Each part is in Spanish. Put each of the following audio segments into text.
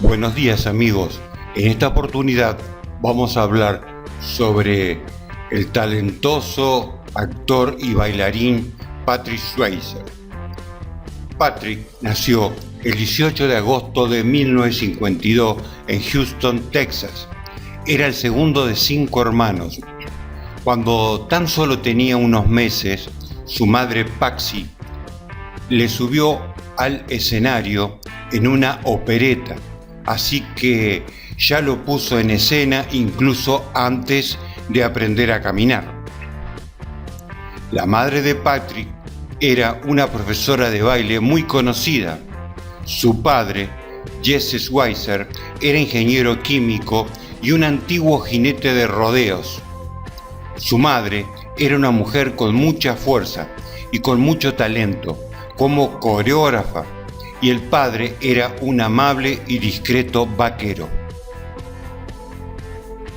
Buenos días amigos, en esta oportunidad vamos a hablar sobre el talentoso actor y bailarín Patrick Swayze. Patrick nació el 18 de agosto de 1952 en Houston, Texas. Era el segundo de 5 hermanos. Cuando tan solo tenía unos meses, su madre Patsy le subió al escenario en una opereta, así que ya lo puso en escena incluso antes de aprender a caminar. La madre de Patrick era una profesora de baile muy conocida. Su padre, Jesse Swayze, era ingeniero químico y un antiguo jinete de rodeos. Su madre era una mujer con mucha fuerza y con mucho talento como coreógrafa, y el padre era un amable y discreto vaquero.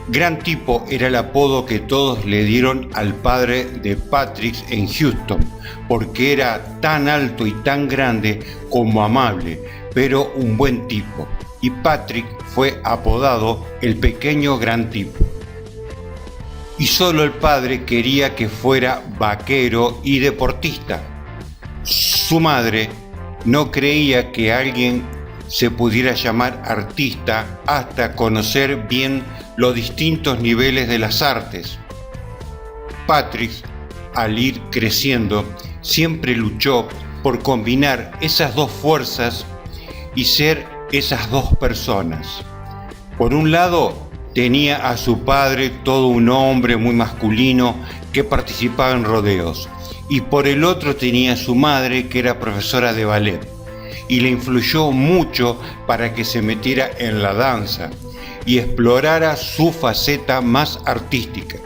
Gran tipo era el apodo que todos le dieron al padre de Patrick en Houston, porque era tan alto y tan grande como amable, pero un buen tipo, y Patrick fue apodado el pequeño gran tipo. Y solo el padre quería que fuera vaquero y deportista. Su madre no creía que alguien se pudiera llamar artista hasta conocer bien los distintos niveles de las artes. Patrick, al ir creciendo, siempre luchó por combinar esas dos fuerzas y ser esas dos personas. Por un lado, tenía a su padre, todo un hombre muy masculino que participaba en rodeos, y por el otro tenía a su madre, que era profesora de ballet, y le influyó mucho para que se metiera en la danza y explorara su faceta más artística.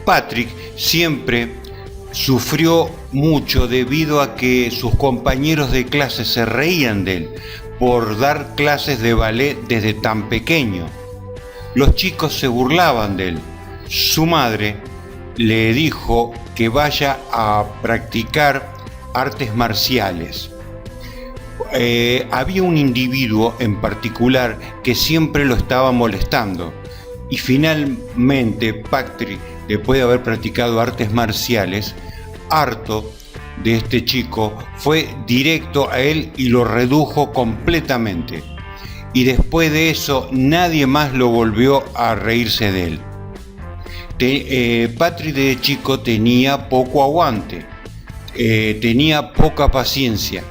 Patrick siempre sufrió mucho debido a que sus compañeros de clase se reían de él por dar clases de ballet desde tan pequeño. Los chicos se burlaban de él. Su madre le dijo que vaya a practicar artes marciales. Había un individuo en particular que siempre lo estaba molestando, y finalmente Patrick, después de haber practicado artes marciales, harto de este chico, fue directo a él y lo redujo completamente, y después de eso nadie más lo volvió a reírse de él. Patrick de chico tenía poco aguante, tenía poca paciencia.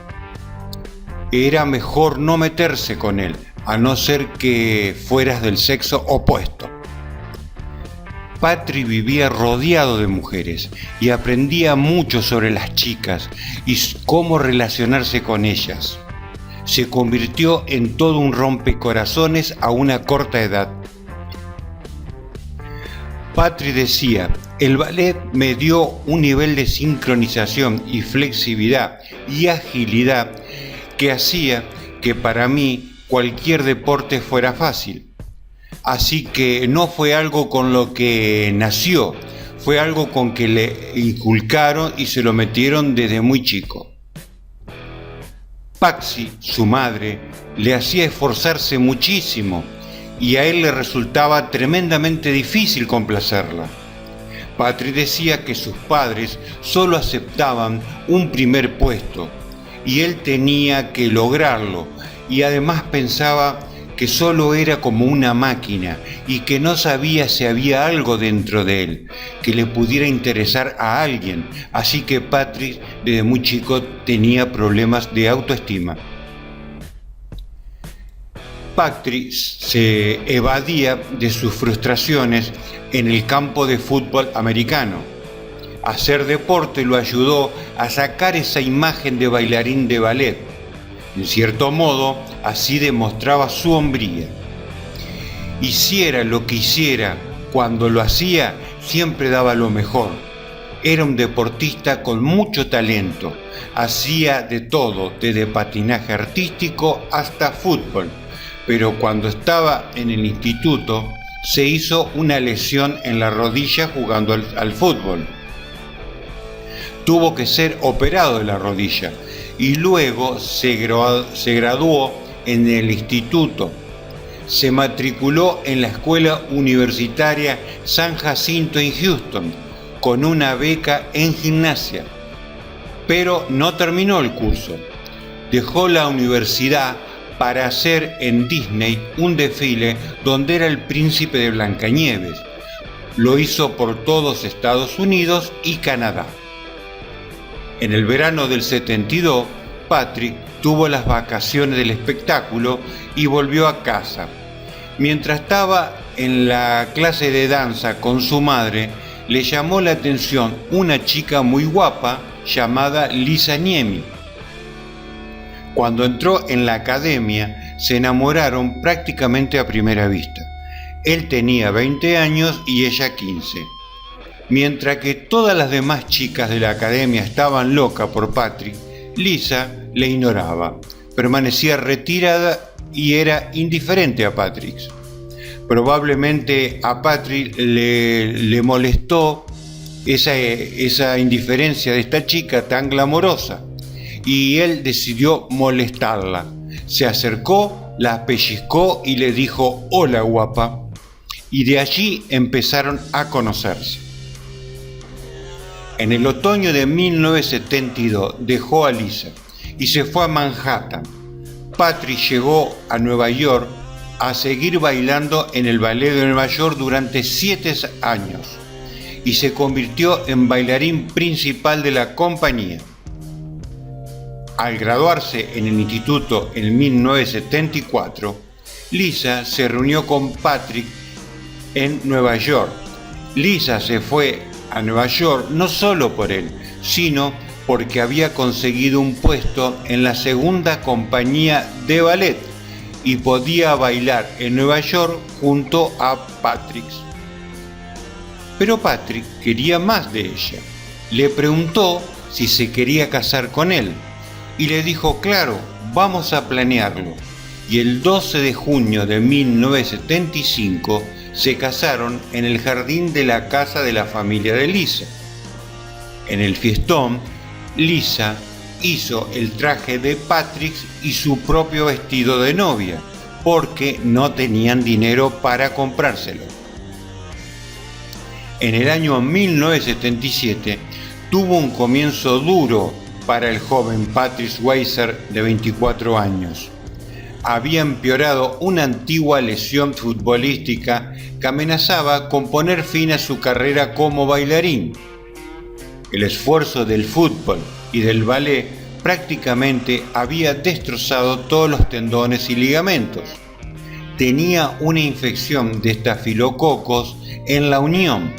Era mejor no meterse con él, a no ser que fueras del sexo opuesto. Patrick vivía rodeado de mujeres y aprendía mucho sobre las chicas y cómo relacionarse con ellas. Se convirtió en todo un rompecorazones a una corta edad. Patrick decía: el ballet me dio un nivel de sincronización y flexibilidad y agilidad que hacía que para mí cualquier deporte fuera fácil. Así que no fue algo con lo que nació, fue algo con que le inculcaron y se lo metieron desde muy chico. Patsy, su madre, le hacía esforzarse muchísimo y a él le resultaba tremendamente difícil complacerla. Patrick decía que sus padres solo aceptaban un primer puesto y él tenía que lograrlo, y además pensaba que solo era como una máquina y que no sabía si había algo dentro de él que le pudiera interesar a alguien, así que Patrick desde muy chico tenía problemas de autoestima. Patrick se evadía de sus frustraciones en el campo de fútbol americano. Hacer deporte lo ayudó a sacar esa imagen de bailarín de ballet. En cierto modo, así demostraba su hombría. Hiciera lo que hiciera, cuando lo hacía, siempre daba lo mejor. Era un deportista con mucho talento. Hacía de todo, desde patinaje artístico hasta fútbol. Pero cuando estaba en el instituto, se hizo una lesión en la rodilla jugando al fútbol. Tuvo que ser operado de la rodilla y luego se graduó en el instituto. Se matriculó en la escuela universitaria San Jacinto en Houston, con una beca en gimnasia. Pero no terminó el curso. Dejó la universidad para hacer en Disney un desfile donde era el príncipe de Blancanieves. Lo hizo por todos Estados Unidos y Canadá. En el verano del 72, Patrick tuvo las vacaciones del espectáculo y volvió a casa. Mientras estaba en la clase de danza con su madre, le llamó la atención una chica muy guapa llamada Lisa Niemi. Cuando entró en la academia, se enamoraron prácticamente a primera vista. Él tenía 20 años y ella 15. Mientras que todas las demás chicas de la academia estaban locas por Patrick, Lisa le ignoraba, permanecía retirada y era indiferente a Patrick. Probablemente a Patrick le molestó esa indiferencia de esta chica tan glamorosa y él decidió molestarla. Se acercó, la pellizcó y le dijo «Hola, guapa», y de allí empezaron a conocerse. En el otoño de 1972 dejó a Lisa y se fue a Manhattan. Patrick llegó a Nueva York a seguir bailando en el Ballet de Nueva York durante 7 años y se convirtió en bailarín principal de la compañía. Al graduarse en el instituto en 1974, Lisa se reunió con Patrick en Nueva York. Lisa se fue a Nueva York no solo por él, sino porque había conseguido un puesto en la segunda compañía de ballet y podía bailar en Nueva York junto a Patrick. Pero Patrick quería más de ella. Le preguntó si se quería casar con él y le dijo, claro, vamos a planearlo. Y el 12 de junio de 1975 se casaron en el jardín de la casa de la familia de Lisa. En el fiestón, Lisa hizo el traje de Patrick y su propio vestido de novia, porque no tenían dinero para comprárselo. En el año 1977 tuvo un comienzo duro para el joven Patrick Swayze de 24 años. Había empeorado una antigua lesión futbolística que amenazaba con poner fin a su carrera como bailarín. El esfuerzo del fútbol y del ballet prácticamente había destrozado todos los tendones y ligamentos. Tenía una infección de estafilococos en la unión,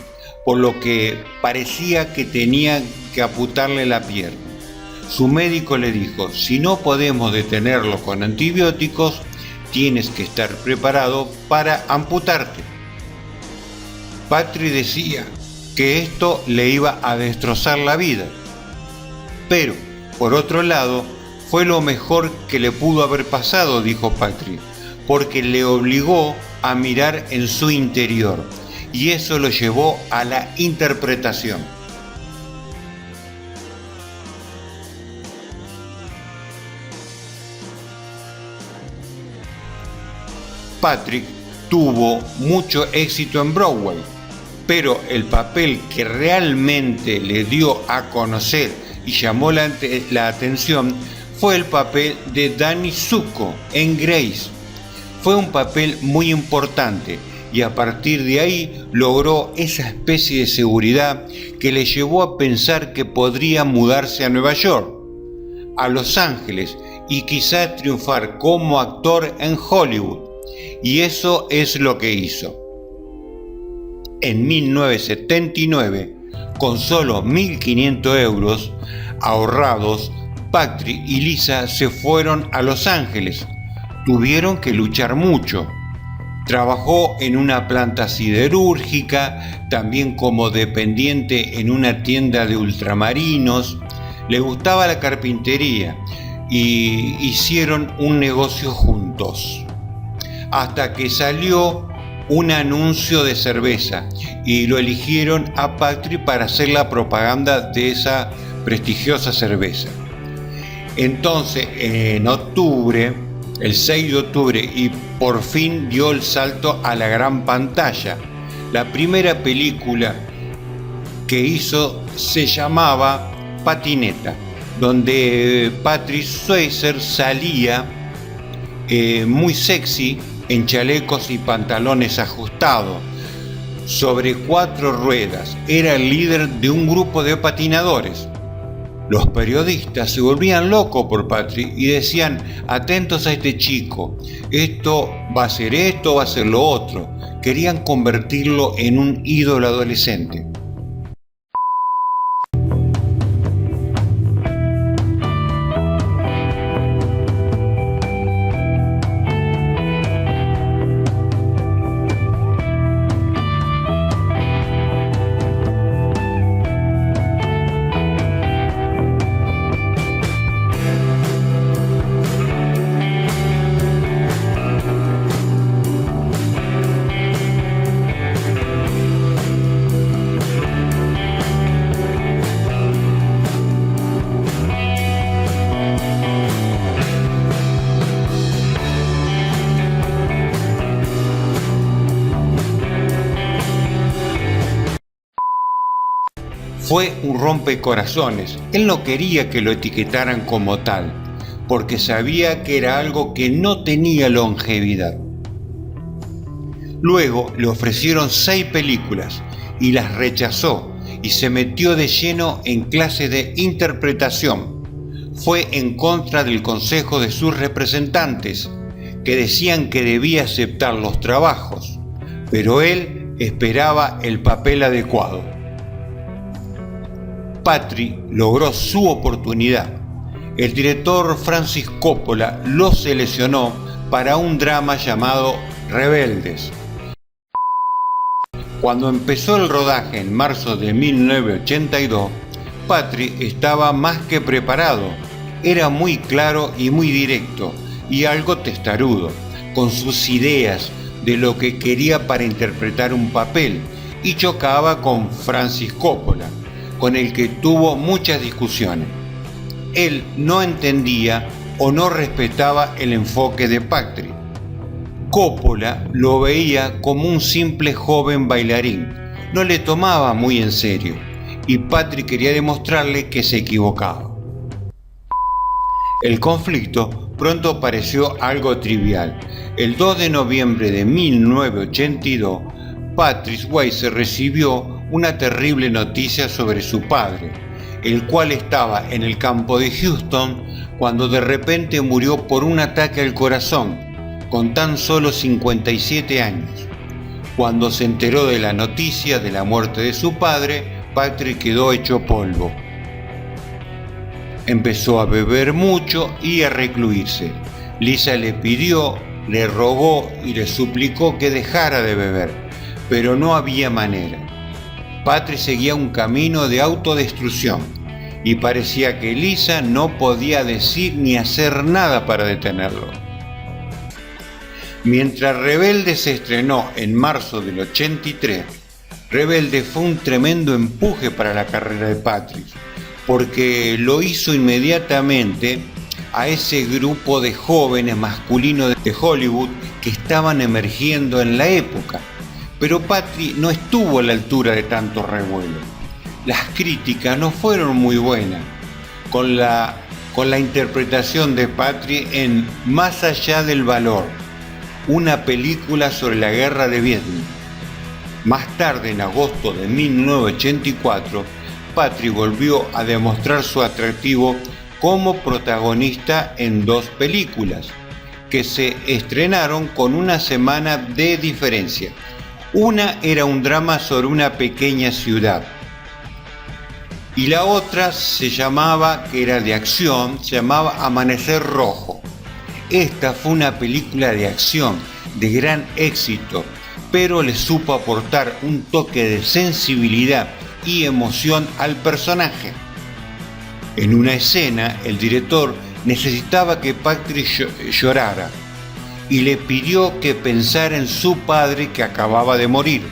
por lo que parecía que tenía que amputarle la pierna. Su médico le dijo, si no podemos detenerlo con antibióticos, tienes que estar preparado para amputarte. Patrick decía que esto le iba a destrozar la vida. Pero, por otro lado, fue lo mejor que le pudo haber pasado, dijo Patrick, porque le obligó a mirar en su interior, y eso lo llevó a la interpretación. Patrick tuvo mucho éxito en Broadway, pero el papel que realmente le dio a conocer y llamó la atención fue el papel de Danny Zuko en Grace. Fue un papel muy importante y a partir de ahí logró esa especie de seguridad que le llevó a pensar que podría mudarse a Nueva York, a Los Ángeles y quizás triunfar como actor en Hollywood. Y eso es lo que hizo. En 1979, con solo 1.500 euros ahorrados, Patrick y Lisa se fueron a Los Ángeles. Tuvieron que luchar mucho. Trabajó en una planta siderúrgica, también como dependiente en una tienda de ultramarinos. Le gustaba la carpintería y hicieron un negocio juntos. Hasta que salió un anuncio de cerveza y lo eligieron a Patrick para hacer la propaganda de esa prestigiosa cerveza. Entonces, en octubre, el 6 de octubre y por fin dio el salto a la gran pantalla. La primera película que hizo se llamaba Patineta, donde Patrick Swayze salía muy sexy en chalecos y pantalones ajustados, sobre 4 ruedas. Era el líder de un grupo de patinadores. Los periodistas se volvían locos por Patrick y decían: atentos a este chico, esto va a ser lo otro. Querían convertirlo en un ídolo adolescente. Fue un rompecorazones. Él no quería que lo etiquetaran como tal, porque sabía que era algo que no tenía longevidad. Luego le ofrecieron 6 películas y las rechazó y se metió de lleno en clases de interpretación. Fue en contra del consejo de sus representantes, que decían que debía aceptar los trabajos, pero él esperaba el papel adecuado. Patrick logró su oportunidad. El director Francis Coppola lo seleccionó para un drama llamado Rebeldes. Cuando empezó el rodaje en marzo de 1982, Patrick estaba más que preparado. Era muy claro y muy directo, y algo testarudo, con sus ideas de lo que quería para interpretar un papel, y chocaba con Francis Coppola, con el que tuvo muchas discusiones. Él no entendía o no respetaba el enfoque de Patrick. Coppola lo veía como un simple joven bailarín, no le tomaba muy en serio, y Patrick quería demostrarle que se equivocaba. El conflicto pronto pareció algo trivial. El 2 de noviembre de 1982, Patrick Swayze recibió una terrible noticia sobre su padre, el cual estaba en el campo de Houston cuando de repente murió por un ataque al corazón, con tan solo 57 años. Cuando se enteró de la noticia de la muerte de su padre, Patrick quedó hecho polvo. Empezó a beber mucho y a recluirse. Lisa le pidió, le rogó y le suplicó que dejara de beber, pero no había manera. Patrick seguía un camino de autodestrucción y parecía que Lisa no podía decir ni hacer nada para detenerlo. Mientras Rebelde se estrenó en marzo del 83, Rebelde fue un tremendo empuje para la carrera de Patrick, porque lo hizo inmediatamente a ese grupo de jóvenes masculinos de Hollywood que estaban emergiendo en la época. Pero Patrick no estuvo a la altura de tanto revuelo. Las críticas no fueron muy buenas con la interpretación de Patrick en Más allá del valor, una película sobre la guerra de Vietnam. Más tarde, en agosto de 1984, Patrick volvió a demostrar su atractivo como protagonista en 2 películas, que se estrenaron con una semana de diferencia. Una era un drama sobre una pequeña ciudad y la otra que era de acción, se llamaba Amanecer Rojo. Esta fue una película de acción de gran éxito, pero le supo aportar un toque de sensibilidad y emoción al personaje. En una escena, el director necesitaba que Patrick llorara y le pidió que pensara en su padre que acababa de morir.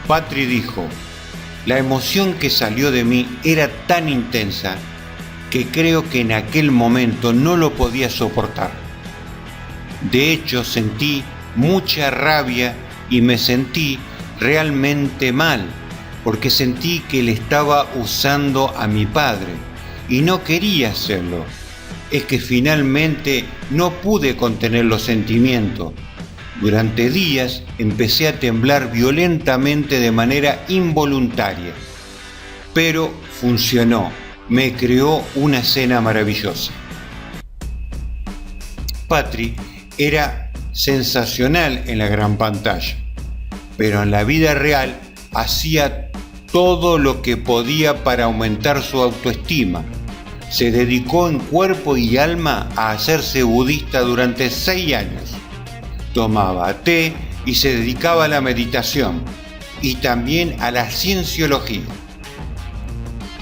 Patrick dijo: La emoción que salió de mí era tan intensa que creo que en aquel momento no lo podía soportar. De hecho, sentí mucha rabia y me sentí realmente mal, porque sentí que le estaba usando a mi padre y no quería hacerlo. Es que finalmente no pude contener los sentimientos. Durante días empecé a temblar violentamente de manera involuntaria, pero funcionó, me creó una escena maravillosa. Patrick era sensacional en la gran pantalla, pero en la vida real hacía todo lo que podía para aumentar su autoestima. Se dedicó en cuerpo y alma a hacerse budista durante 6 años. Tomaba té y se dedicaba a la meditación y también a la cienciología.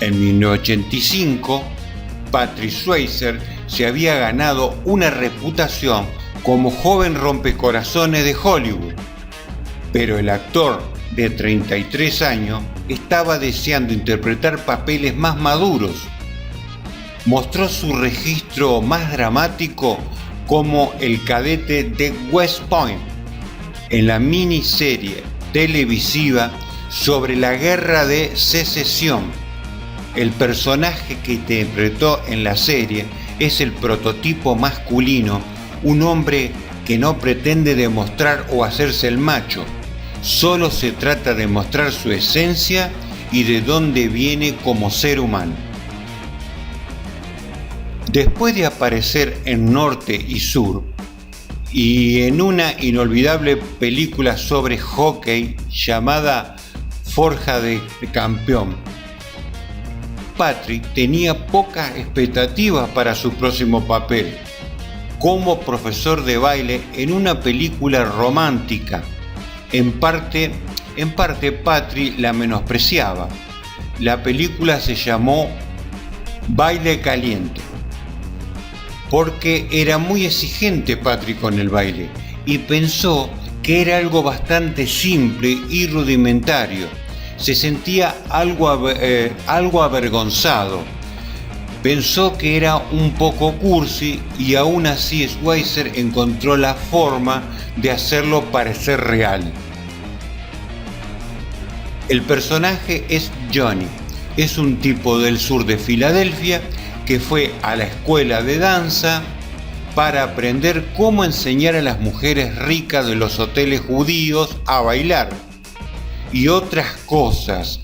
En 1985, Patrick Swayze se había ganado una reputación como joven rompecorazones de Hollywood, pero el actor de 33 años estaba deseando interpretar papeles más maduros. Mostró su registro más dramático como el cadete de West Point en la miniserie televisiva sobre la Guerra de Secesión. El personaje que interpretó en la serie es el prototipo masculino, un hombre que no pretende demostrar o hacerse el macho, solo se trata de mostrar su esencia y de dónde viene como ser humano. Después de aparecer en Norte y Sur y en una inolvidable película sobre hockey llamada Forja de Campeón, Patrick tenía pocas expectativas para su próximo papel como profesor de baile en una película romántica. En parte Patrick la menospreciaba. La película se llamó Baile Caliente, porque era muy exigente Patrick con el baile y pensó que era algo bastante simple y rudimentario. Se sentía algo avergonzado. Pensó que era un poco cursi y aún así Swayze encontró la forma de hacerlo parecer real. El personaje es Johnny. Es un tipo del sur de Filadelfia que fue a la escuela de danza para aprender cómo enseñar a las mujeres ricas de los hoteles judíos a bailar y otras cosas.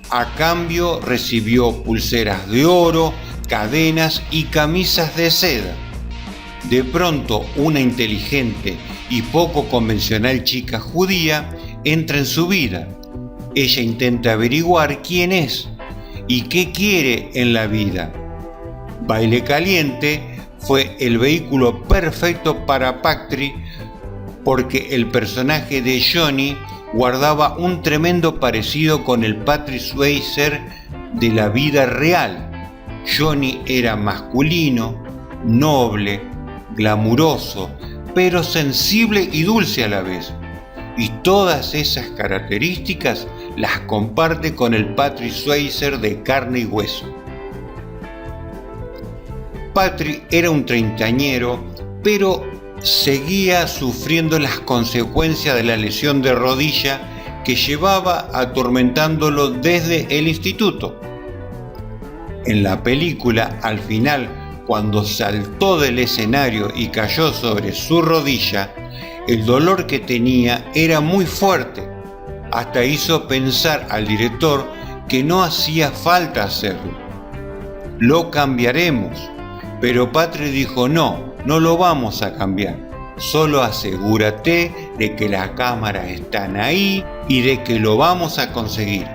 A cambio recibió pulseras de oro, cadenas y camisas de seda. De pronto, una inteligente y poco convencional chica judía entra en su vida. Ella intenta averiguar quién es y qué quiere en la vida. Baile Caliente fue el vehículo perfecto para Patrick porque el personaje de Johnny guardaba un tremendo parecido con el Patrick Swayze de la vida real. Johnny era masculino, noble, glamuroso, pero sensible y dulce a la vez. Y todas esas características las comparte con el Patrick Swayze de carne y hueso. Patrick era un treintañero, pero seguía sufriendo las consecuencias de la lesión de rodilla que llevaba atormentándolo desde el instituto. En la película, al final, cuando saltó del escenario y cayó sobre su rodilla, el dolor que tenía era muy fuerte. Hasta hizo pensar al director que no hacía falta hacerlo. Lo cambiaremos. Pero Patrick dijo, no lo vamos a cambiar. Solo asegúrate de que las cámaras están ahí y de que lo vamos a conseguir.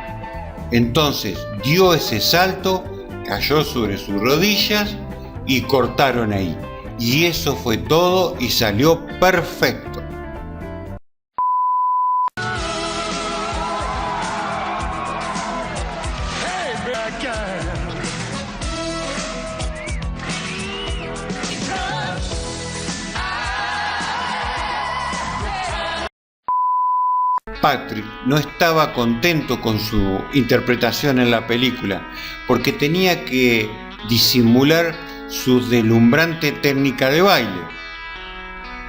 Entonces dio ese salto, cayó sobre sus rodillas y cortaron ahí. Y eso fue todo y salió perfecto. Patrick no estaba contento con su interpretación en la película, porque tenía que disimular su deslumbrante técnica de baile.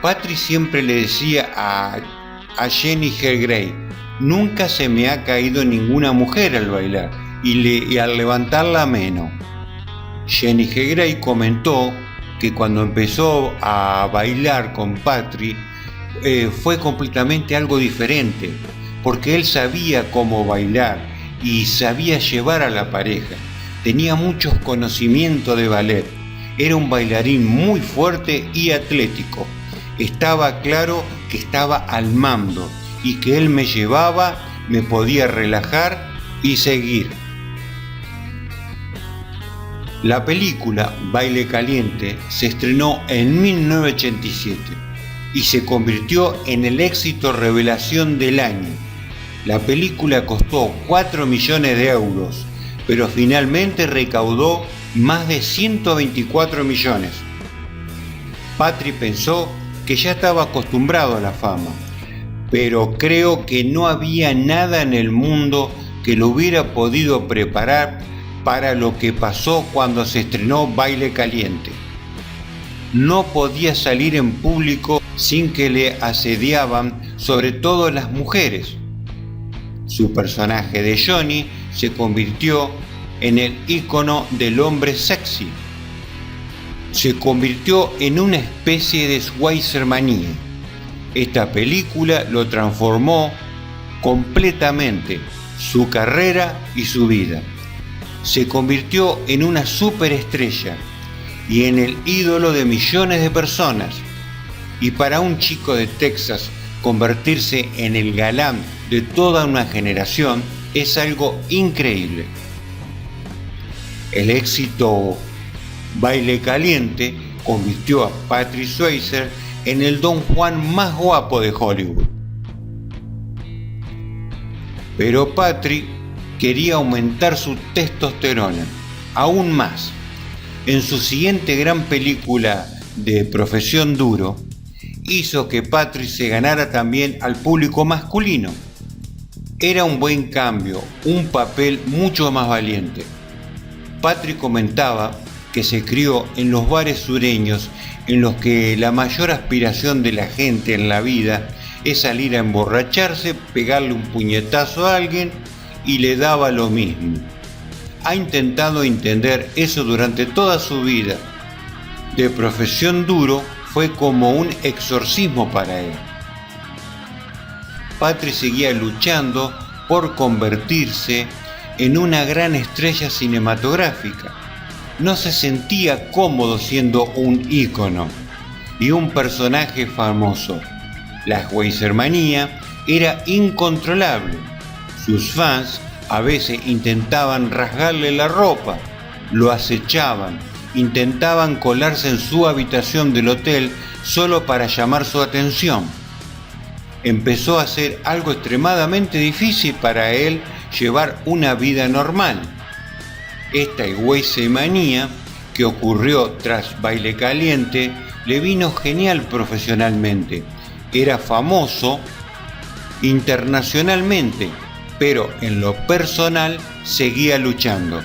Patrick siempre le decía a Jenny Grey: nunca se me ha caído ninguna mujer al bailar y al levantarla menos. Jenny Grey comentó que cuando empezó a bailar con Patrick fue completamente algo diferente, porque él sabía cómo bailar y sabía llevar a la pareja. Tenía muchos conocimientos de ballet. Era un bailarín muy fuerte y atlético. Estaba claro que estaba al mando y que él me llevaba, me podía relajar y seguir. La película Baile Caliente se estrenó en 1987 y se convirtió en el éxito revelación del año. La película costó 4 millones de euros, pero finalmente recaudó más de 124 millones. Patrick pensó que ya estaba acostumbrado a la fama, pero creo que no había nada en el mundo que lo hubiera podido preparar para lo que pasó cuando se estrenó Baile Caliente. No podía salir en público sin que le asediaban, sobre todo las mujeres. Su personaje de Johnny se convirtió en el ícono del hombre sexy. Se convirtió en una especie de Schweizermanía. Esta película lo transformó completamente, su carrera y su vida. Se convirtió en una superestrella y en el ídolo de millones de personas. Y para un chico de Texas convertirse en el galán de toda una generación es algo increíble. El éxito Baile Caliente convirtió a Patrick Swayze en el Don Juan más guapo de Hollywood. Pero Patrick quería aumentar su testosterona aún más. En su siguiente gran película de Profesión Duro, hizo que Patrick se ganara también al público masculino. Era un buen cambio, un papel mucho más valiente. Patrick comentaba que se crió en los bares sureños en los que la mayor aspiración de la gente en la vida es salir a emborracharse, pegarle un puñetazo a alguien y le daba lo mismo. Ha intentado entender eso durante toda su vida. De Profesión Duro fue como un exorcismo para él. Patrick seguía luchando por convertirse en una gran estrella cinematográfica. No se sentía cómodo siendo un ícono y un personaje famoso. La Schweizermanía era incontrolable. Sus fans a veces intentaban rasgarle la ropa, lo acechaban, intentaban colarse en su habitación del hotel solo para llamar su atención. Empezó a ser algo extremadamente difícil para él llevar una vida normal. Esta Schweizermanía que ocurrió tras Baile Caliente le vino genial profesionalmente. Era famoso internacionalmente, pero en lo personal seguía luchando.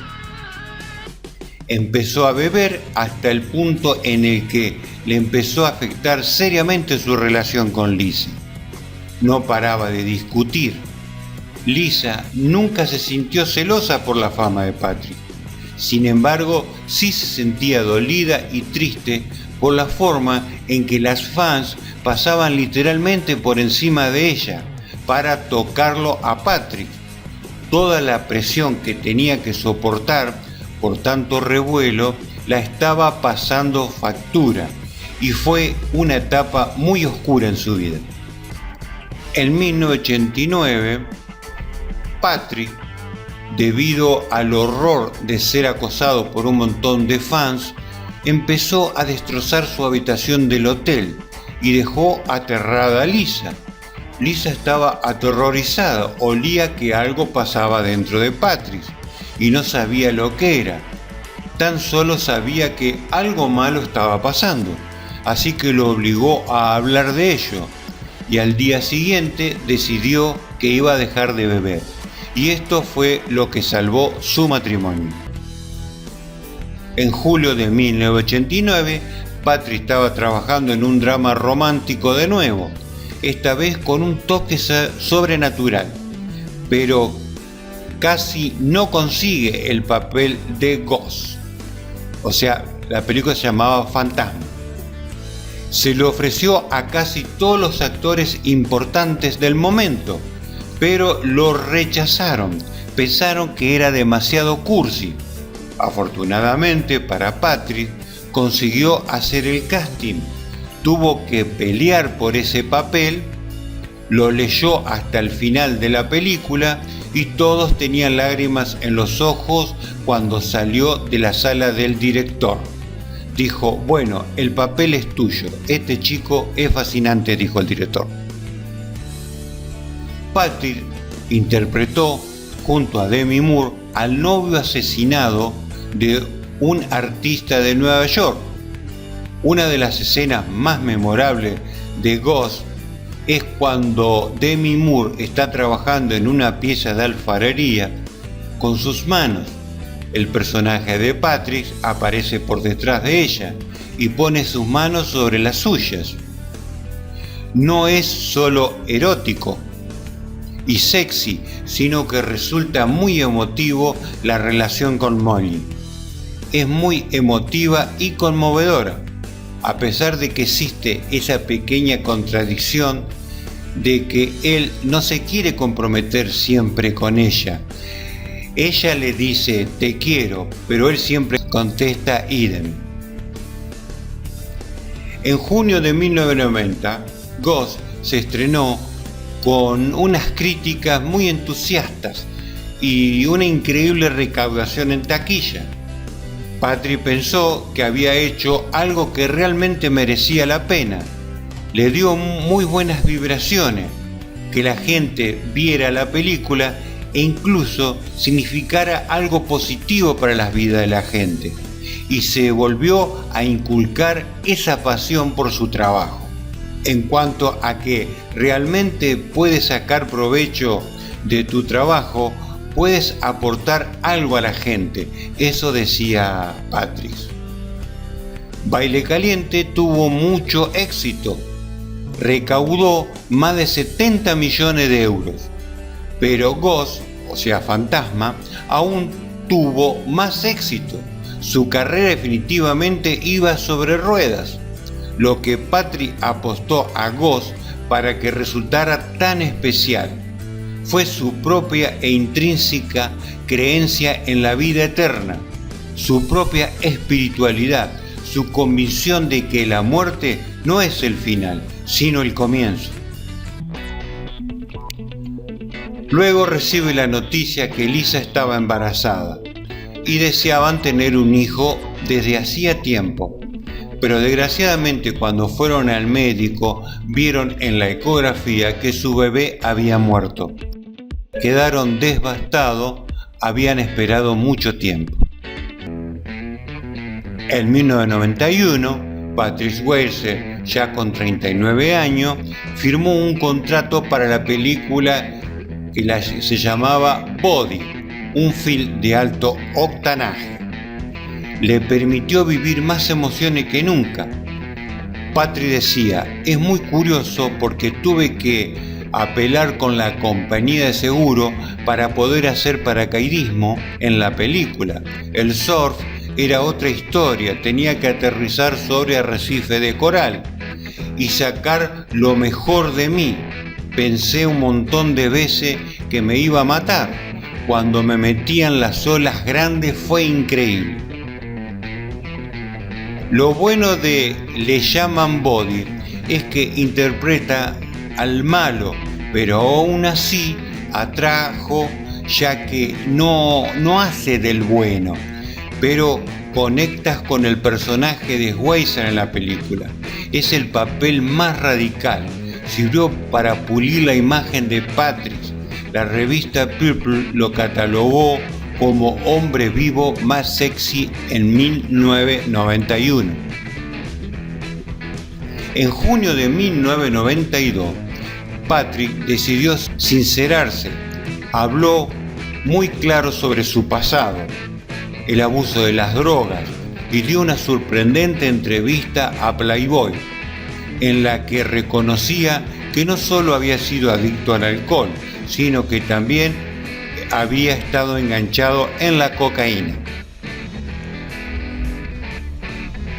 Empezó a beber hasta el punto en el que le empezó a afectar seriamente su relación con Lisa. No paraba de discutir. Lisa nunca se sintió celosa por la fama de Patrick. Sin embargo, sí se sentía dolida y triste por la forma en que las fans pasaban literalmente por encima de ella para tocarlo a Patrick. Toda la presión que tenía que soportar por tanto revuelo la estaba pasando factura y fue una etapa muy oscura en su vida. En 1989, Patrick, debido al horror de ser acosado por un montón de fans, empezó a destrozar su habitación del hotel y dejó aterrada a Lisa. Lisa estaba aterrorizada, olía que algo pasaba dentro de Patrick y no sabía lo que era. Tan solo sabía que algo malo estaba pasando, así que lo obligó a hablar de ello y al día siguiente decidió que iba a dejar de beber. Y esto fue lo que salvó su matrimonio. En julio de 1989, Patrick estaba trabajando en un drama romántico de nuevo, esta vez con un toque sobrenatural, pero casi no consigue el papel de Ghost. O sea, la película se llamaba Fantasma. Se le ofreció a casi todos los actores importantes del momento, pero lo rechazaron. Pensaron que era demasiado cursi. Afortunadamente para Patrick, consiguió hacer el casting. Tuvo que pelear por ese papel, lo leyó hasta el final de la película y todos tenían lágrimas en los ojos cuando salió de la sala del director. Dijo: bueno, el papel es tuyo, este chico es fascinante, dijo el director. Patrick interpretó junto a Demi Moore al novio asesinado de un artista de Nueva York. Una de las escenas más memorables de Ghost es cuando Demi Moore está trabajando en una pieza de alfarería con sus manos. El personaje de Patrick aparece por detrás de ella y pone sus manos sobre las suyas. No es solo erótico y sexy, sino que resulta muy emotivo la relación con Molly. Es muy emotiva y conmovedora, a pesar de que existe esa pequeña contradicción de que él no se quiere comprometer siempre con ella. Ella le dice te quiero, pero él siempre contesta idem. En junio de 1990, Ghost se estrenó con unas críticas muy entusiastas y una increíble recaudación en taquilla. Patrick pensó que había hecho algo que realmente merecía la pena. Le dio muy buenas vibraciones, que la gente viera la película e incluso significara algo positivo para las vidas de la gente, y se volvió a inculcar esa pasión por su trabajo. En cuanto a que realmente puedes sacar provecho de tu trabajo, puedes aportar algo a la gente, eso decía Patrick. Baile Caliente tuvo mucho éxito, recaudó más de 70 millones de euros, pero Ghost, o sea Fantasma, aún tuvo más éxito. Su carrera definitivamente iba sobre ruedas. Lo que Patrick apostó a Ghost para que resultara tan especial fue su propia e intrínseca creencia en la vida eterna, su propia espiritualidad, su convicción de que la muerte no es el final, sino el comienzo. Luego recibe la noticia que Lisa estaba embarazada y deseaban tener un hijo desde hacía tiempo, pero desgraciadamente cuando fueron al médico vieron en la ecografía que su bebé había muerto. Quedaron devastados, habían esperado mucho tiempo. En 1991, Patrick Swayze, ya con 39 años, firmó un contrato para la película que se llamaba Body, un film de alto octanaje. Le permitió vivir más emociones que nunca. Patrick decía: es muy curioso porque tuve que apelar con la compañía de seguro para poder hacer paracaidismo en la película. El surf era otra historia, tenía que aterrizar sobre arrecife de coral y sacar lo mejor de mí. Pensé un montón de veces que me iba a matar. Cuando me metían las olas grandes fue increíble. Lo bueno de Le llaman Body es que interpreta al malo, pero aún así atrajo, ya que no hace del bueno, pero conectas con el personaje de Swayze en la película. Es el papel más radical. Sirvió para pulir la imagen de Patrick. La revista People lo catalogó como hombre vivo más sexy en 1991. En junio de 1992, Patrick decidió sincerarse. Habló muy claro sobre su pasado, el abuso de las drogas, y dio una sorprendente entrevista a Playboy, en la que reconocía que no solo había sido adicto al alcohol, sino que también había estado enganchado en la cocaína.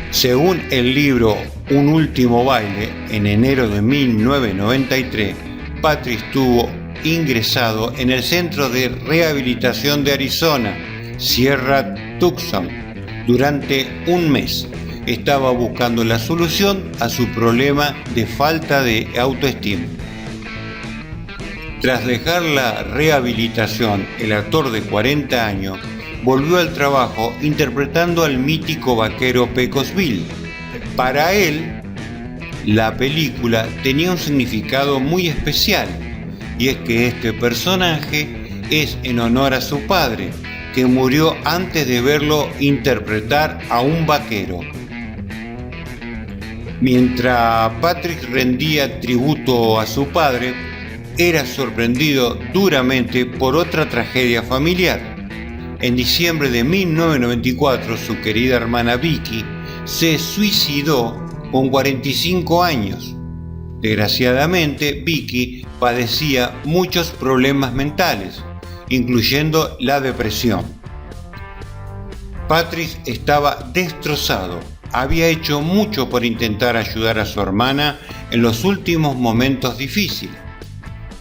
Según el libro Un último baile, en enero de 1993, Patrick estuvo ingresado en el Centro de Rehabilitación de Arizona, Sierra Tucson, durante un mes. Estaba buscando la solución a su problema de falta de autoestima. Tras dejar la rehabilitación, el actor de 40 años volvió al trabajo interpretando al mítico vaquero Pecos Bill. Para él, la película tenía un significado muy especial, y es que este personaje es en honor a su padre, que murió antes de verlo interpretar a un vaquero. Mientras Patrick rendía tributo a su padre, era sorprendido duramente por otra tragedia familiar. En diciembre de 1994, su querida hermana Vicky se suicidó con 45 años. Desgraciadamente, Vicky padecía muchos problemas mentales, incluyendo la depresión. Patrick estaba destrozado. Había hecho mucho por intentar ayudar a su hermana en los últimos momentos difíciles.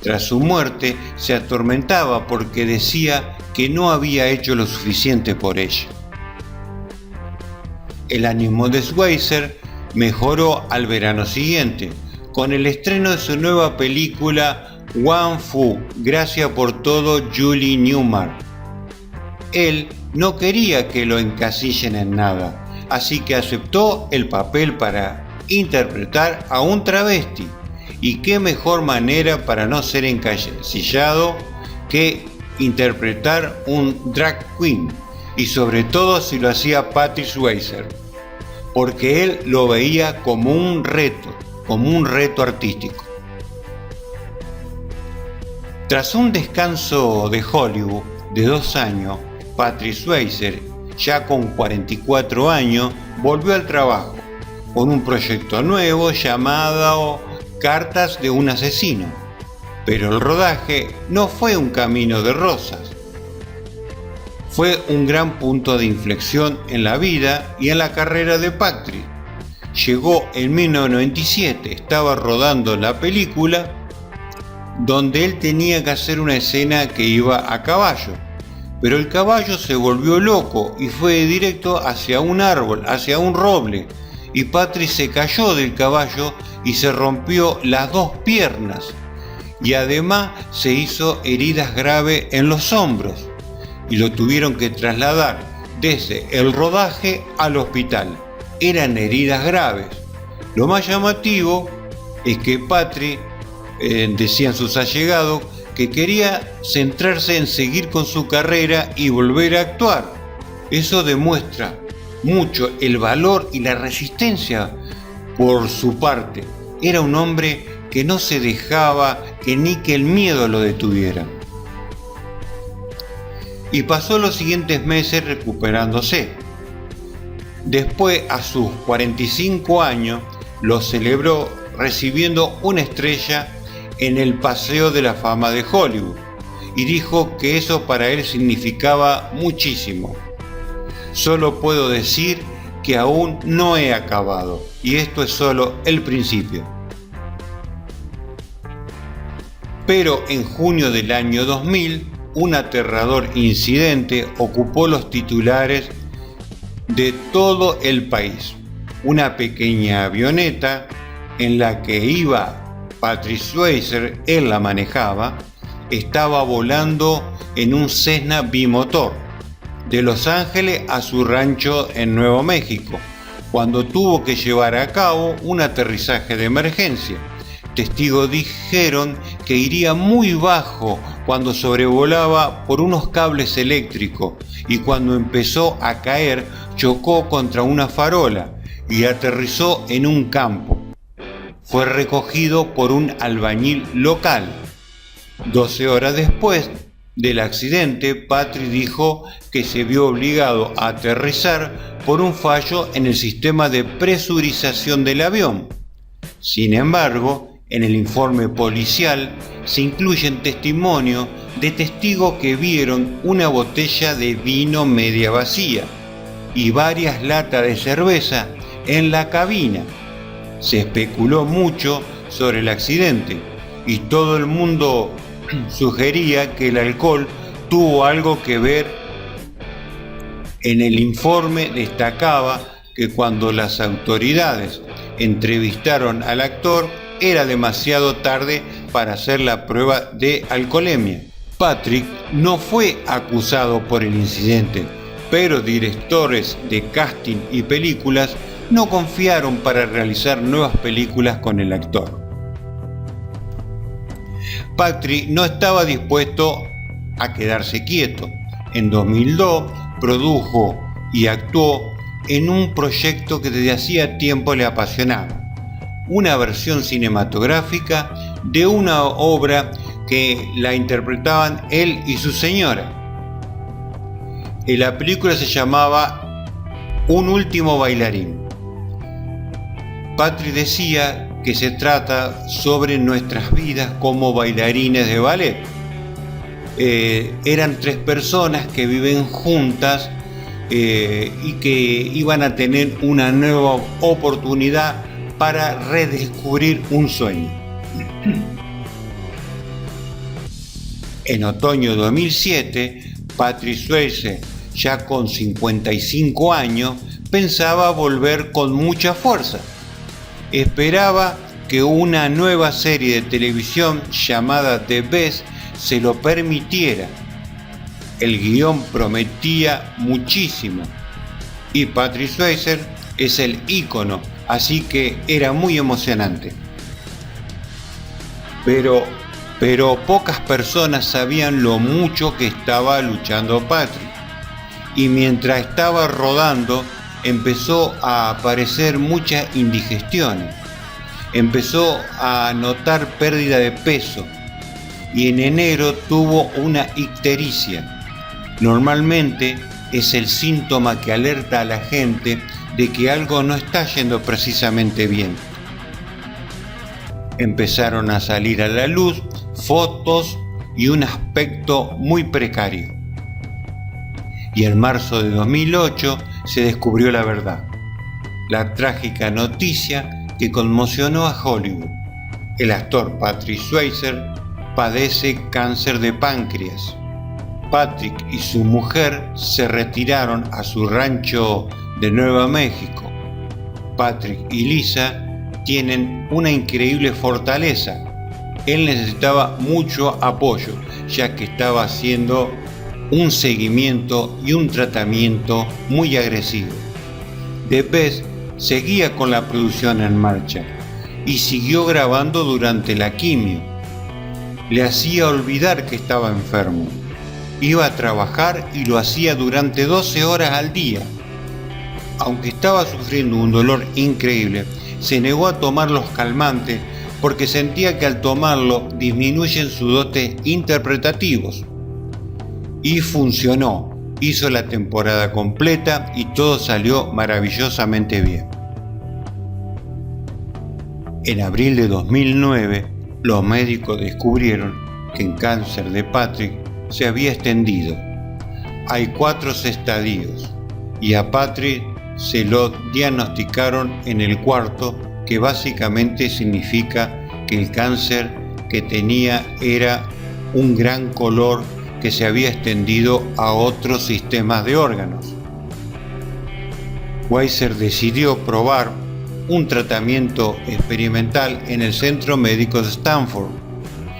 Tras su muerte, se atormentaba porque decía que no había hecho lo suficiente por ella. El ánimo de Swayze mejoró al verano siguiente, con el estreno de su nueva película Wong Fu, Gracias por todo, Julie Newmar. Él no quería que lo encasillen en nada, así que aceptó el papel para interpretar a un travesti. Y qué mejor manera para no ser encasillado que interpretar un drag queen, y sobre todo si lo hacía Patrick Swayze, porque él lo veía como un reto artístico. Tras un descanso de Hollywood de 2 años, Patrick Swayze, ya con 44 años, volvió al trabajo con un proyecto nuevo llamado Cartas de un asesino. Pero el rodaje no fue un camino de rosas. Fue un gran punto de inflexión en la vida y en la carrera de Patrick. Llegó en 1997, estaba rodando la película donde él tenía que hacer una escena que iba a caballo, pero el caballo se volvió loco y fue directo hacia un árbol, hacia un roble, y Patrick se cayó del caballo y se rompió las 2 piernas, y además se hizo heridas graves en los hombros, y lo tuvieron que trasladar desde el rodaje al hospital. Eran heridas graves. Lo más llamativo es que Patrick, decían sus allegados, que quería centrarse en seguir con su carrera y volver a actuar. Eso demuestra mucho el valor y la resistencia por su parte. Era un hombre que no se dejaba que ni que el miedo lo detuviera. Y pasó los siguientes meses recuperándose. Después, a sus 45 años, lo celebró recibiendo una estrella en el Paseo de la Fama de Hollywood, y dijo que eso para él significaba muchísimo. Solo puedo decir que aún no he acabado, y esto es solo el principio. Pero en junio del año 2000, un aterrador incidente ocupó los titulares de todo el país. Una pequeña avioneta en la que iba Patrick Swayze, él la manejaba, estaba volando en un Cessna bimotor de Los Ángeles a su rancho en Nuevo México, cuando tuvo que llevar a cabo un aterrizaje de emergencia. Testigos dijeron que iría muy bajo cuando sobrevolaba por unos cables eléctricos, y cuando empezó a caer chocó contra una farola y aterrizó en un campo. fue recogido por un albañil local. 12 horas después del accidente, Patrick dijo que se vio obligado a aterrizar por un fallo en el sistema de presurización del avión. Sin embargo, en el informe policial se incluyen testimonios de testigos que vieron una botella de vino media vacía y varias latas de cerveza en la cabina. Se especuló mucho sobre el accidente y todo el mundo sugería que el alcohol tuvo algo que ver. En el informe destacaba que cuando las autoridades entrevistaron al actor era demasiado tarde para hacer la prueba de alcoholemia. Patrick no fue acusado por el incidente, pero directores de casting y películas no confiaron para realizar nuevas películas con el actor. Patrick no estaba dispuesto a quedarse quieto. En 2002 produjo y actuó en un proyecto que desde hacía tiempo le apasionaba, una versión cinematográfica de una obra que la interpretaban él y su señora. La película se llamaba Un último bailarín. Patrick decía que se trata sobre nuestras vidas como bailarines de ballet. Eran 3 personas que viven juntas y que iban a tener una nueva oportunidad para redescubrir un sueño. En otoño de 2007, Patrick Swayze, ya con 55 años, pensaba volver con mucha fuerza. Esperaba que una nueva serie de televisión llamada The Best se lo permitiera. El guión prometía muchísimo y Patrick Swayze es el ícono, así que era muy emocionante. Pero pocas personas sabían lo mucho que estaba luchando Patrick. Y mientras estaba rodando, empezó a aparecer muchas indigestiones. Empezó a notar pérdida de peso y en enero tuvo una ictericia. Normalmente es el síntoma que alerta a la gente de que algo no está yendo precisamente bien. Empezaron a salir a la luz fotos y un aspecto muy precario. Y en marzo de 2008 se descubrió la verdad, la trágica noticia que conmocionó a Hollywood. El actor Patrick Swayze padece cáncer de páncreas. Patrick y su mujer se retiraron a su rancho de Nueva México. Patrick y Lisa tienen una increíble fortaleza. Él necesitaba mucho apoyo, ya que estaba haciendo un seguimiento y un tratamiento muy agresivo. The Best seguía con la producción en marcha y siguió grabando durante la quimio. Le hacía olvidar que estaba enfermo. Iba a trabajar y lo hacía durante 12 horas al día. Aunque estaba sufriendo un dolor increíble, se negó a tomar los calmantes porque sentía que al tomarlo disminuyen sus dotes interpretativos. Y funcionó, hizo la temporada completa y todo salió maravillosamente bien. En abril de 2009, los médicos descubrieron que el cáncer de Patrick se había extendido. Hay 4 estadios y a Patrick se lo diagnosticaron en el 4º, que básicamente significa que el cáncer que tenía era un gran color que se había extendido a otros sistemas de órganos. Weiser decidió probar un tratamiento experimental en el Centro Médico de Stanford.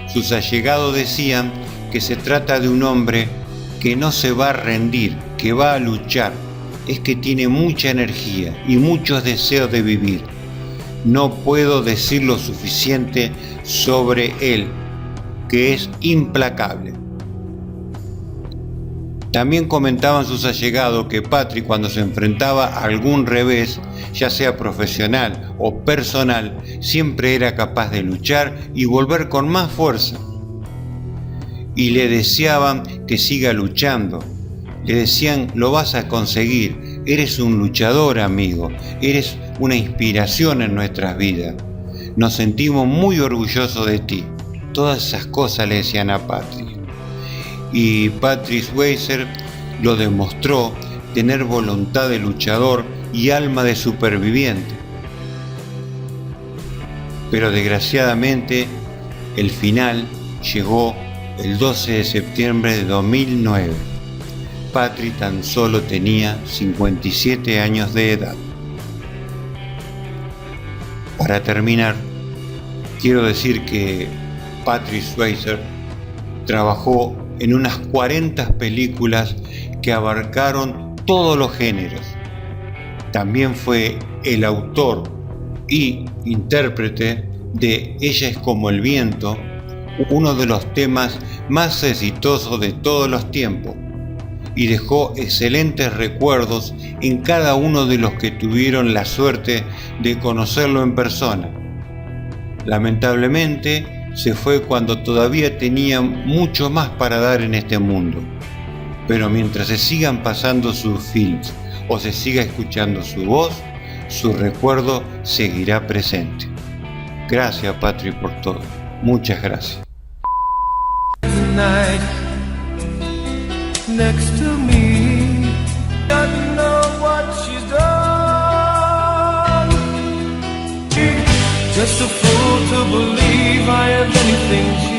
Sus allegados decían que se trata de un hombre que no se va a rendir, que va a luchar. Es que tiene mucha energía y muchos deseos de vivir. No puedo decir lo suficiente sobre él, que es implacable. También comentaban sus allegados que Patrick, cuando se enfrentaba a algún revés, ya sea profesional o personal, siempre era capaz de luchar y volver con más fuerza. Y le deseaban que siga luchando. Le decían: lo vas a conseguir, eres un luchador, amigo, eres una inspiración en nuestras vidas. Nos sentimos muy orgullosos de ti. Todas esas cosas le decían a Patrick. Y Patrick Swayze lo demostró, tener voluntad de luchador y alma de superviviente. Pero desgraciadamente el final llegó el 12 de septiembre de 2009. Patrick tan solo tenía 57 años de edad. Para terminar, quiero decir que Patrick Swayze trabajó en unas 40 películas que abarcaron todos los géneros. También fue el autor y intérprete de Ella es como el viento, uno de los temas más exitosos de todos los tiempos, y dejó excelentes recuerdos en cada uno de los que tuvieron la suerte de conocerlo en persona. Lamentablemente, se fue cuando todavía tenía mucho más para dar en este mundo. Pero mientras se sigan pasando sus films o se siga escuchando su voz, su recuerdo seguirá presente. Gracias, Patrick, por todo. Muchas gracias. Next to me, doesn't know what she's done. Just a fool to believe I have anything.